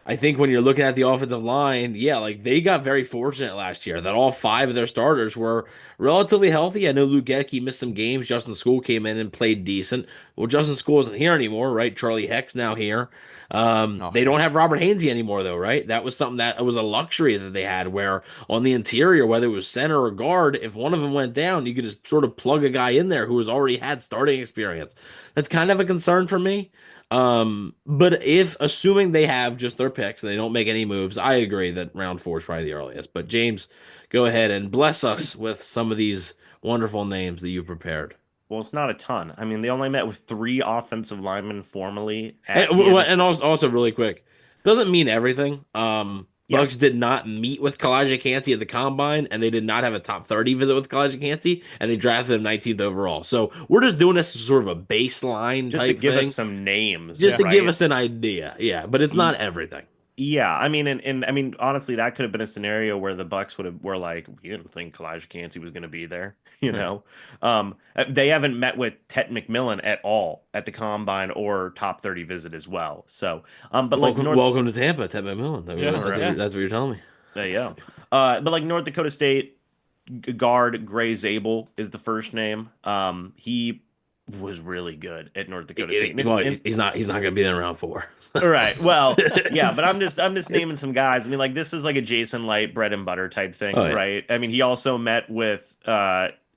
I think when you're looking at the offensive line, yeah, like they got very fortunate last year that all 5 of their starters were relatively healthy. I know Luke Gedeke missed some games. Justin School came in and played decent. Well, Justin School isn't here anymore, right? Charlie Heck's now here. They don't have Robert Hainsey anymore, though, right? That was something that was a luxury that they had, where on the interior, whether it was center or guard, if one of them went down, you could just sort of plug a guy in there who has already had starting experience. That's kind of a concern for me. But if assuming they have just their picks and they don't make any moves, I agree that round 4 is probably the earliest. But James, go ahead and bless us with some of these wonderful names that you've prepared. Well, it's not a ton. I mean, they only met with 3 offensive linemen formally. And also really quick, doesn't mean everything. Bucs did not meet with Kalijah Cansey at the Combine, and they did not have a top 30 visit with Kalijah Cansey, and they drafted him 19th overall. So we're just doing this as sort of a baseline just type to give thing. us some names. Just to give us an idea. Yeah, but it's not everything. Yeah, I mean, and I mean, honestly, that could have been a scenario where the Bucs were like, we didn't think Kalijah Cansey was going to be there, They haven't met with Tet McMillan at all at the Combine or top 30 visit as well. So, but welcome to Tampa, Tet McMillan. That's what you're telling me. There you go. But like North Dakota State guard Gray Zabel is the first name. He was really good at North Dakota State. And Well, he's not going to be there in round 4. Right. Well, yeah, but I'm just naming some guys. I mean, like this is like a Jason Light bread and butter type thing, Oh, yeah. right? I mean, he also met with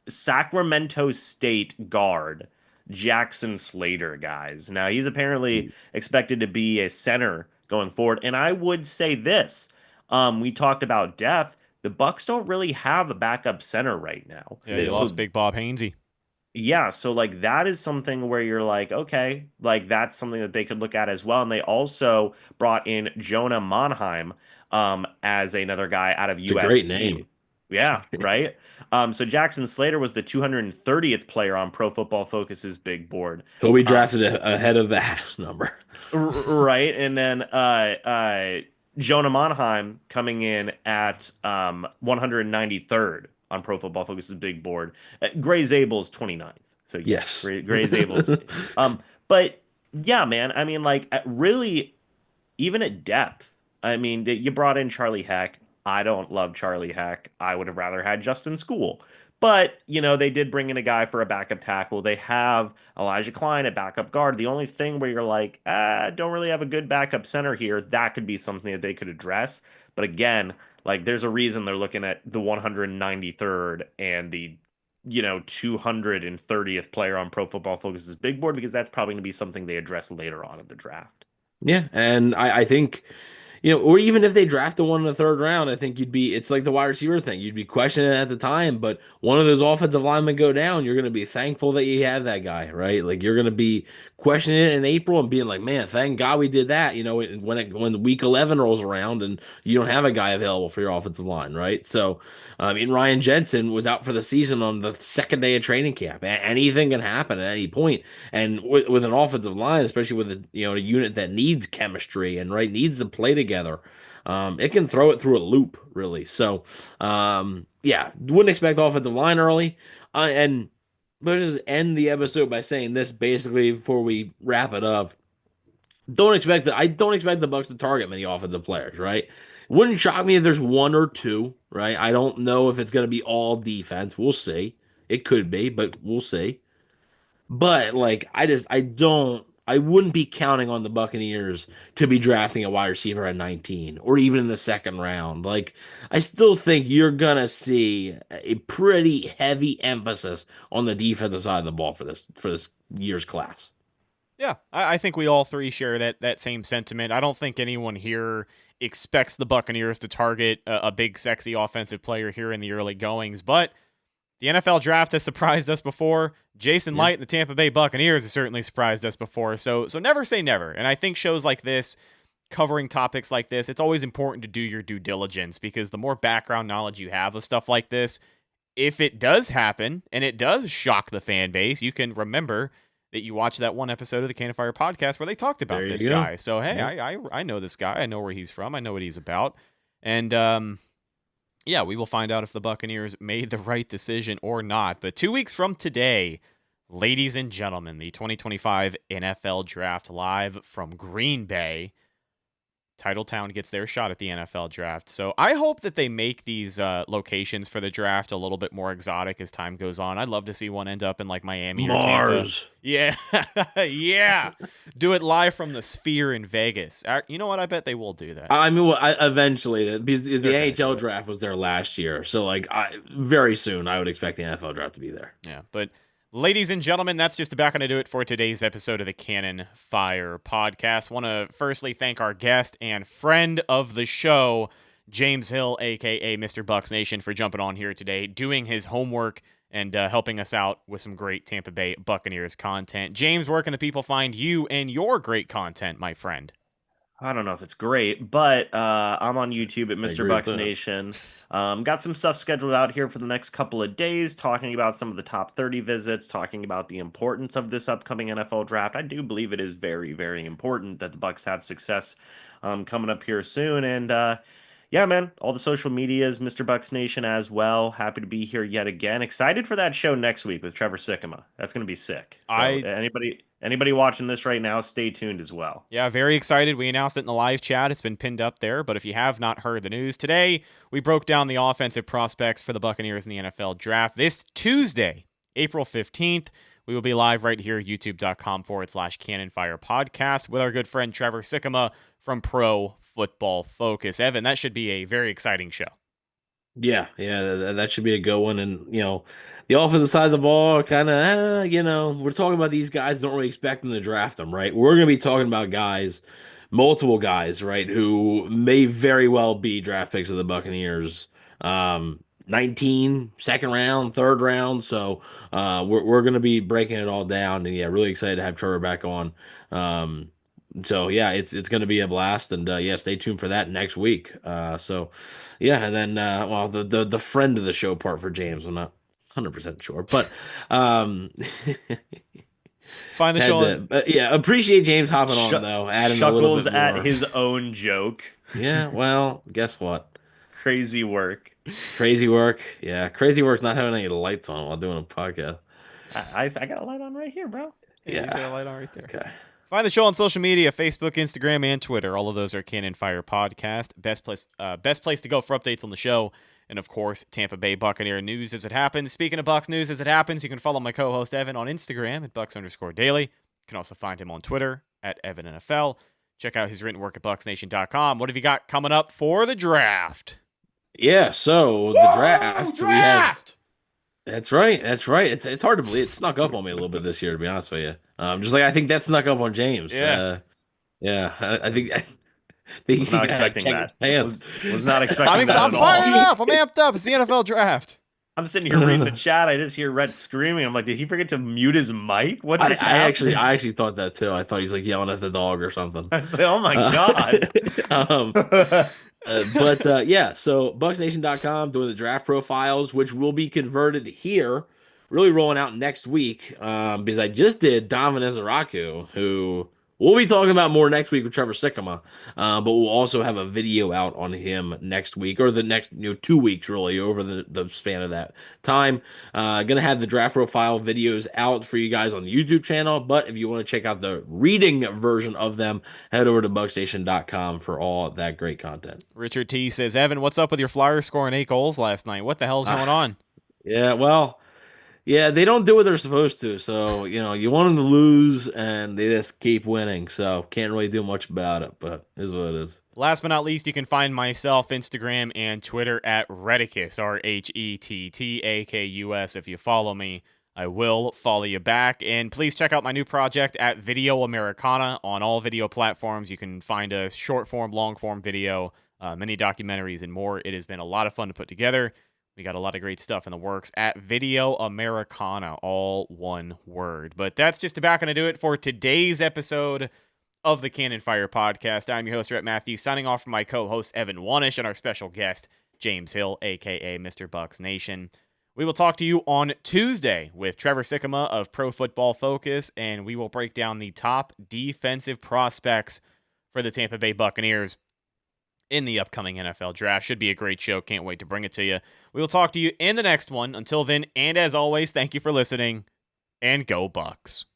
Sacramento State guard Jackson Slater, guys. Now he's apparently expected to be a center going forward, and I would say this: we talked about depth. The Bucs don't really have a backup center right now. Yeah, you lost Big Bob Hainsey. Yeah, so like that is something where you're like, okay, like that's something that they could look at as well. And they also brought in Jonah Monheim as another guy out of It's USC. a great name. Yeah, right. So Jackson Slater was the 230th player on Pro Football Focus's big board. He'll be drafted ahead of that number. Right. And then Jonah Monheim coming in at 193rd on Pro Football Focus's big board. Gray Zabel's 29th. So yes, Gray Zabel's. But yeah, man. I mean, like really, even at depth. I mean, you brought in Charlie Heck. I don't love Charlie Heck. I would have rather had Justin School. But, you know, they did bring in a guy for a backup tackle. They have Elijah Klein at backup guard. The only thing where you're like, don't really have a good backup center here, that could be something that they could address. But again, like there's a reason they're looking at the 193rd and the, 230th player on Pro Football Focus's big board, because that's probably going to be something they address later on in the draft. Yeah, and I think, or even if they draft the one in the third round, I think it's like the wide receiver thing. You'd be questioning it at the time, but one of those offensive linemen go down, you're going to be thankful that you have that guy, right? Like you're going to be questioning it in April and being like, man, thank God we did that, when week 11 rolls around and you don't have a guy available for your offensive line, right? So, Ryan Jensen was out for the season on the second day of training camp. Anything can happen at any point. And with an offensive line, especially with a unit that needs chemistry and needs to play together, it can throw it through a loop, really. So, wouldn't expect offensive line early. And let's just end the episode by saying this basically before we wrap it up. I don't expect the Bucs to target many offensive players, right? Wouldn't shock me if there's one or two, right? I don't know if it's going to be all defense. We'll see. It could be, but we'll see. But I wouldn't be counting on the Buccaneers to be drafting a wide receiver at 19 or even in the second round. Like, I still think you're going to see a pretty heavy emphasis on the defensive side of the ball for this year's class. Yeah, I think we all three share that same sentiment. I don't think anyone here expects the Buccaneers to target a big, sexy offensive player here in the early goings, but the NFL draft has surprised us before. Jason Light and the Tampa Bay Buccaneers have certainly surprised us before. So never say never. And I think shows like this, covering topics like this, it's always important to do your due diligence, because the more background knowledge you have of stuff like this, if it does happen and it does shock the fan base, you can remember that you watched that one episode of the Cannon Fire podcast where they talked about this guy. So, hey, I know this guy. I know where he's from. I know what he's about. And, we will find out if the Buccaneers made the right decision or not. But 2 weeks from today, ladies and gentlemen, the 2025 NFL Draft live from Green Bay. Titletown gets their shot at the NFL Draft. So I hope that they make these locations for the draft a little bit more exotic as time goes on. I'd love to see one end up in like Miami or Mars. Tampa. Yeah. Yeah. Do it live from the Sphere in Vegas. You know what? I bet they will do that. I mean, eventually, because the NHL draft was there last year. So, very soon, I would expect the NFL draft to be there. Yeah, but ladies and gentlemen, that's just about going to do it for today's episode of the Cannon Fire podcast. Want to firstly thank our guest and friend of the show, James Hill, a.k.a. Mr. Bucs Nation, for jumping on here today, doing his homework and helping us out with some great Tampa Bay Buccaneers content. James, where can the people find you and your great content, my friend? I don't know if it's great, but I'm on YouTube at Mr. Bucs Nation. Got some stuff scheduled out here for the next couple of days, talking about some of the top 30 visits, talking about the importance of this upcoming NFL draft. I do believe it is very, very important that the Bucs have success coming up here soon. And yeah, man, all the social medias, Mr. Bucs Nation as well. Happy to be here yet again. Excited for that show next week with Trevor Sikkema. That's going to be sick. So anybody watching this right now, stay tuned as well. Yeah, very excited. We announced it in the live chat. It's been pinned up there. But if you have not heard the news, today we broke down the offensive prospects for the Buccaneers in the NFL draft. This Tuesday, April 15th, we will be live right here, youtube.com/cannonfirepodcast with our good friend Trevor Sikkema from Pro Football Focus. Evan, that should be a very exciting show. Yeah, that should be a good one. And, the offensive side of the ball, kind of, we're talking about these guys, don't really expect them to draft them, right? We're going to be talking about guys, multiple guys, right, who may very well be draft picks of the Buccaneers. 19, second round, third round. So we're going to be breaking it all down. And, yeah, really excited to have Trevor back on. So yeah, it's going to be a blast, and stay tuned for that next week. And then the friend of the show part for James, I'm not 100% sure, but Find the show. Appreciate James hopping on though, adding a little bit more. At his own joke. Yeah, well, guess what? Crazy work. Yeah, crazy work's not having any lights on while doing a podcast. I got a light on right here, bro. Yeah, you got a light on right there. Okay. Find the show on social media, Facebook, Instagram, and Twitter. All of those are Cannon Fire Podcast. Best place to go for updates on the show. And, of course, Tampa Bay Buccaneer news as it happens. Speaking of Bucs news as it happens, you can follow my co-host Evan on Instagram at Bucs_daily. You can also find him on Twitter at EvanNFL. Check out his written work at BucsNation.com. What have you got coming up for the draft? Yeah, so the draft. We have. That's right. It's hard to believe. It snuck up on me a little bit this year, to be honest with you. Just like I think that snuck up on James. Yeah. I think was not expecting that. Was not expecting that I'm at fired all. up. I'm amped up. It's the NFL draft. I'm sitting here reading the chat. I just hear Rhett screaming. I'm like, did he forget to mute his mic? What just happened? I actually thought that too. I thought he's like yelling at the dog or something. I was like, oh my god. So BucsNation.com doing the draft profiles, which will be converted here, really rolling out next week. Because I just did Dominic Zaraku, who we'll be talking about more next week with Trevor Sikkema. But we'll also have a video out on him next week, or the next 2 weeks, really, over the span of that time. Gonna have the draft profile videos out for you guys on the YouTube channel. But if you want to check out the reading version of them, head over to BucsNation.com for all that great content. Richard T says, Evan, what's up with your Flyers scoring 8 goals last night? What the hell's going on? Yeah, well. Yeah, they don't do what they're supposed to. So, you want them to lose, and they just keep winning. So, can't really do much about it, but it is what it is. Last but not least, you can find myself, Instagram, and Twitter at Retticus, RHETTAKUS. If you follow me, I will follow you back. And please check out my new project at Video Americana on all video platforms. You can find a short-form, long-form video, mini documentaries, and more. It has been a lot of fun to put together. We got a lot of great stuff in the works at Video Americana, all one word. But that's just about going to do it for today's episode of the Cannon Fire Podcast. I'm your host, Rhett Matthew, signing off from my co-host, Evan Wanish, and our special guest, James Hill, a.k.a. Mr. Bucs Nation. We will talk to you on Tuesday with Trevor Sikkema of Pro Football Focus, and we will break down the top defensive prospects for the Tampa Bay Buccaneers in the upcoming NFL draft. Should be a great show. Can't wait to bring it to you. We will talk to you in the next one. Until then, and as always, thank you for listening, and go Bucs.